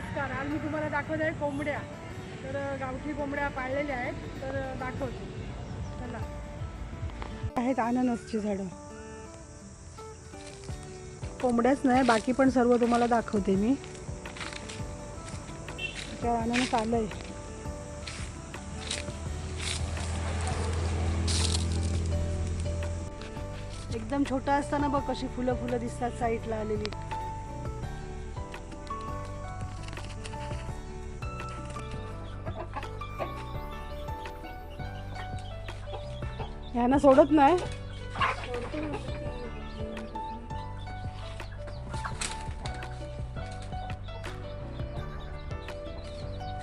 नमस्कार. आज मी तुम्हाला दाखवत आहे कोंबड्या. तर गावठी कोंबड्या पाळलेल्या आहेत, तर दाखवते. चला. आहेत अननसची झाडं. कोंबड्याच नाही, बाकी पण सर्व तुम्हाला दाखवते मी. काय अननस आलंय. एकदम छोटा असताना बघ कशी फुलं फुलं दिसतात साईडला आलेली. ह्यांना सोडत नाही.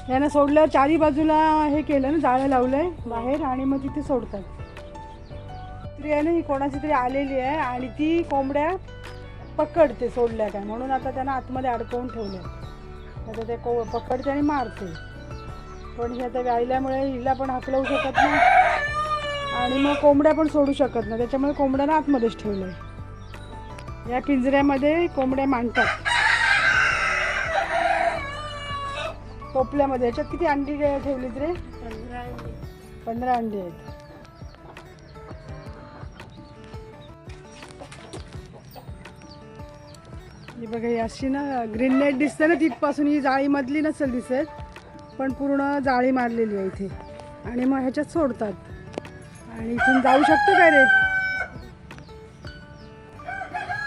ह्यांना सोडल्यावर चारी बाजूला हे केलं ना, जाळं लावलंय बाहेर आणि मग तिथे सोडतात. ती आहे ना, ही कोणाची तरी आलेली आहे आणि ती कोंबड्या पकडते सोडल्या काय म्हणून आता त्यांना आतमध्ये अडकवून ठेवलं. आता ते पकडते आणि मारते. पण ही आता गायल्यामुळे हिला पण हकलवू शकत नाही आणि मग कोंबड्या पण सोडू शकत नाही. त्याच्यामुळे कोंबड्यांना आतमध्येच ठेवलं आहे. या पिंजऱ्यामध्ये कोंबड्या मांडतात टोपल्यामध्ये. याच्यात किती अंडी ठेवलीत रे? 15 अंडी आहेत. ही बघा, ही अशी ना ग्रीन नेट दिसते ना, तिथपासून ही जाळी मधली नसेल दिसत, पण पूर्ण जाळी मारलेली आहे इथे. आणि मग ह्याच्यात सोडतात. आणि इथून जाऊ शकतो काय रे?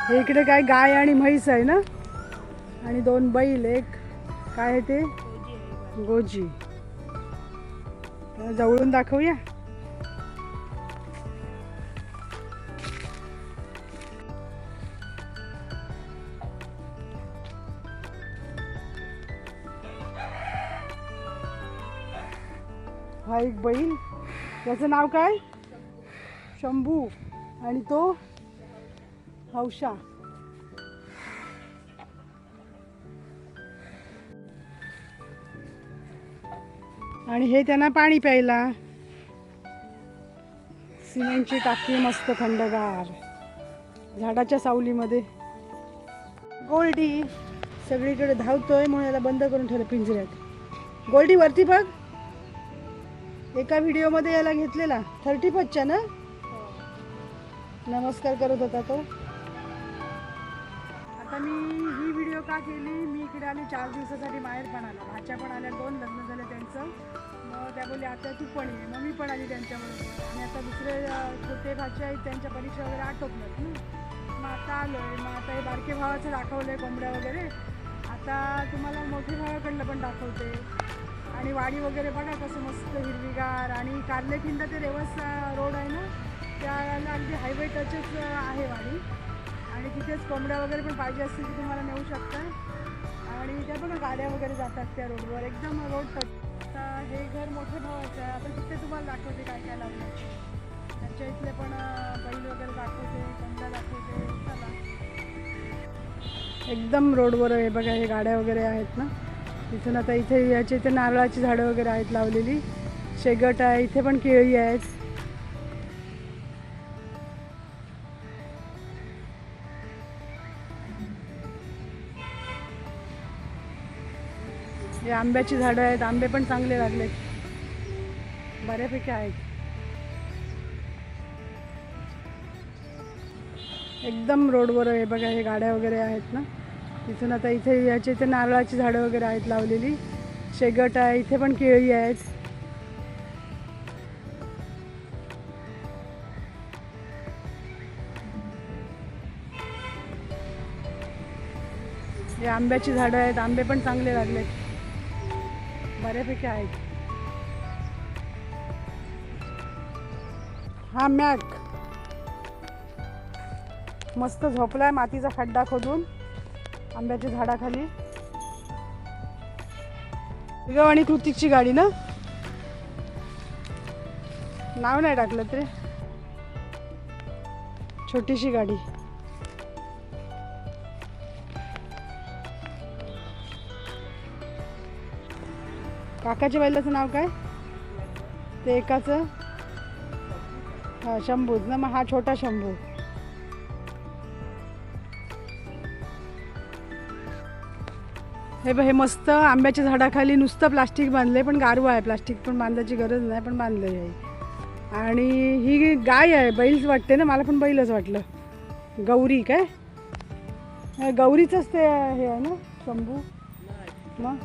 हे इकडे काय गाय आणि म्हैस आहे ना, आणि 2 बैल. एक काय आहे ते गोजी. जवळून दाखवूया. हा एक बैल. याचं नाव काय? शंभू. आणि तो हौशा. आणि हे त्यांना पाणी प्यायला. सिमेंटची टाकी मस्त थंडगार झाडाच्या सावलीमध्ये. गोल्डी सगळीकडे धावतोय म्हणून याला बंद करून ठेवलं पिंजऱ्यात. गोल्डी वरती बघ. एका व्हिडिओमध्ये याला घेतलेला 35च्या ना, नमस्कार करत होता तो. आता मी ही व्हिडिओ का केली, मी इकडे आली 4 दिवसासाठी. माहेर पण आला, भाच्या पण आल्या, 2 लग्न झाले त्यांचं. मग त्या बोलले आता तू पण ये. मग मी पण आली त्यांच्याबरोबर. आणि आता दुसरे छोटे भाचे आहेत, त्यांच्या परीक्षा वगैरे आटोपल्यात ना, मग आता आलो आहे. मग आता हे बारके भावाचं दाखवलं आहे कोंबड्या वगैरे. आता तुम्हाला मोठे भावाकडलं पण दाखवते. आणि वाडी वगैरे बघा कसं मस्त हिरवीगार. आणि कारलेखिंड ते रेवस रोड आहे ना, त्याला अगदी हायवे टचच आहे वाडी. आणि तिथेच कोंबड्या वगैरे पण पाहिजे असतील की तुम्हाला नेऊ शकता. आणि त्या बघा गाड्या वगैरे जातात त्या रोडवर, एकदम रोड टच. आता हे घर मोठे भावाचं आहे. आता तिथे तुम्हाला दाखवते काय काय लावलं. त्यांच्या इथले पण बैल वगैरे दाखवते, कोंबड्या दाखवते. चला. एकदम रोडवर आहे बघा, हे गाड्या वगैरे आहेत ना. इथून आता इथे याचे इथे नारळाची झाडं वगैरे आहेत लावलेली. शेगट आहे, इथे पण केळी आहेत. हे आंब्याची झाडं आहेत, आंबे पण चांगले लागलेत, बऱ्यापैकी आहेत. एकदम रोडवर आहे बघा, हे गाड्या वगैरे आहेत ना. इथून आता इथे याचे इथे नारळाची झाडं वगैरे आहेत लावलेली. शेगट आहे, इथे पण केळी आहेत. हे आंब्याची झाडं आहेत, आंबे पण चांगले लागलेत, बऱ्यापैकी आहेत. हा मॅक मस्त झोपलाय मातीचा खड्डा खोदून आंब्याच्या झाडाखाली. आणि कृतिकची गाडी ना, नाव नाही टाकलं ते. छोटीशी गाडी. काकाच्या बैलाचं नाव काय ते एकाचं? हा शंभूच ना, मग हा छोटा शंभू. हे मस्त आंब्याच्या झाडाखाली नुसतं प्लास्टिक बांधले, पण गारवा आहे, प्लास्टिक पण बांधायची गरज नाही, पण बांधलं आहे. आणि ही गाय आहे, बैलच वाटते ना, मला पण बैलच वाटलं. गौरी काय गौरीचंच ते हे आहे ना शंभू, मग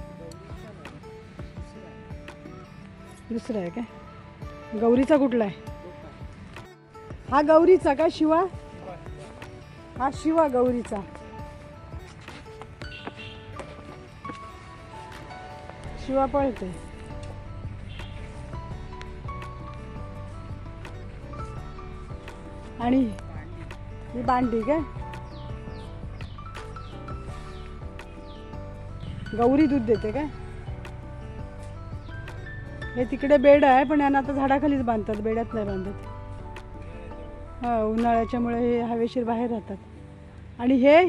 दुसरं आहे काय? गौरीचा कुठला आहे हा? गौरीचा काय शिवा? हा शिवा गौरीचा. शिवा पळते. आणि ही बांडी काय? गौरी दूध देते काय? हे तिकडे बेड आहे, पण यांना आता झाडाखालीच बांधतात, बेड्यात नाही बांधत. हा, उन्हाळ्याच्यामुळे हे हवेशीर बाहेर राहतात. आणि हे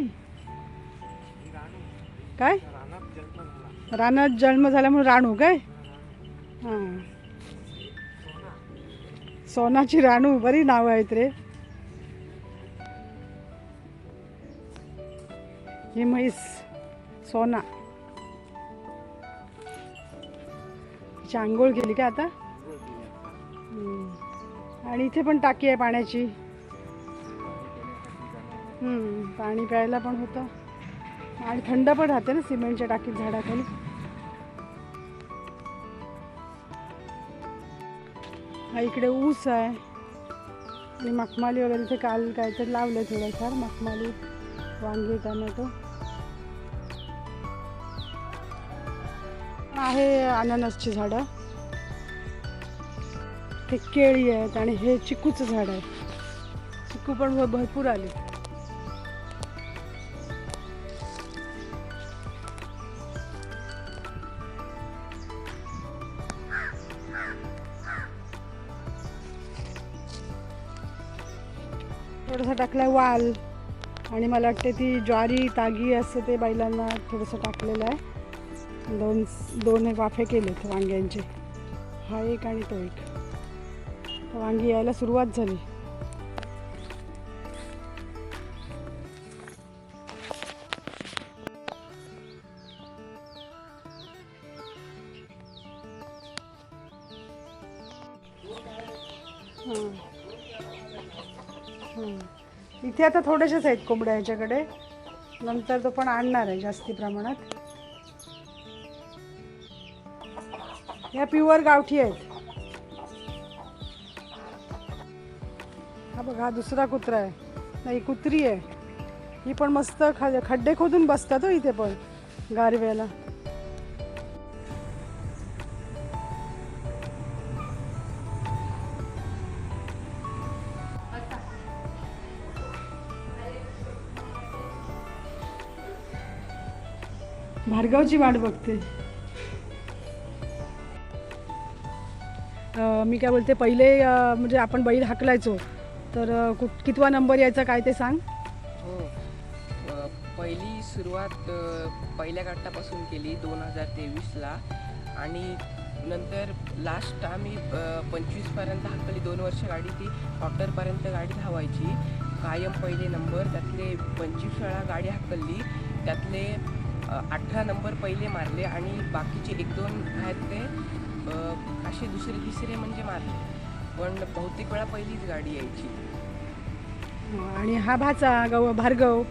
काय? रानात जन्म झाला म्हणून राणू काय? हां, सोनाची राणू, बरी नावं आहेत रे. ही म्हैस सोना. तिची आंघोळ केली का आता? आणि इथे पण टाकी आहे पाण्याची. पाणी प्यायला पण होतं आणि थंड पण राहते ना सिमेंटच्या टाकीत झाडाखाली. हा इकडे ऊस आहे आणि मखमाली वगैरे. इथे काल काहीतरी लावलं थोडंफार मखमाली, वांगी, टोमॅटो आहे. अननसची झाडं, ते केळी आहेत आणि हे चिकूचं झाड आहे. चिकू पण भरपूर आले. थोडंसं टाकलाय वाल आणि मला वाटते ती ज्वारी तागी असं ते बैलांना थोडंसं टाकलेलं आहे. दोन वाफे केलेत वांग्यांचे, हा एक आणि तो एक. वांगी यायला सुरुवात झाली. इथे आता थोडेसेच आहेत कोंबड्या ह्याच्याकडे, नंतर तो पण आणणार आहे जास्ती प्रमाणात. या प्युअर गावठी आहेत. हा बघ, हा दुसरा कुत्रा आहे, नाही कुत्री आहे. ही पण मस्त खड्डे खोदून बसतात हो इथे पण गारव्याला. भार्गवची वाट बघते. मी काय बोलते, पहिले म्हणजे आपण बैल हाकलायचो तर कितवा नंबर यायचा काय ते सांग. हो, पहिली सुरुवात पहिल्या गटापासून केली 2023ला आणि नंतर लास्ट आम्ही 25पर्यंत हाकली. 2 वर्ष गाडी ती क्वार्टरपर्यंत गाडी धावायची कायम पहिले नंबर. त्यातले 25 वेळा गाडी हाकलली, त्यातले 18 नंबर पहिले मारले आणि बाकीचे 1-2 आहेत ते असे दुसरे तिसरे म्हणजे मारले, पण बहुतेक वेळा पहिलीच गाडी यायची. आणि हा भाचा भार्गव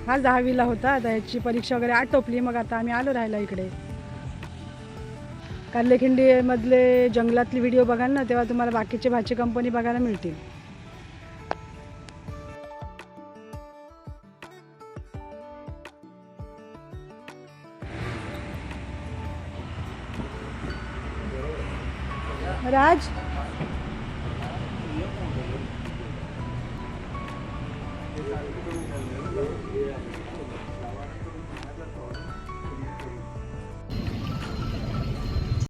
हा 10वीला होता. आता याची परीक्षा वगैरे आटोपली, मग आता आम्ही आलो राहायला इकडे. कार्लेखिंडीमधले जंगलातली व्हिडिओ बघाल ना, तेव्हा तुम्हाला बाकीचे भाचे कंपनी बघायला मिळतील. राज,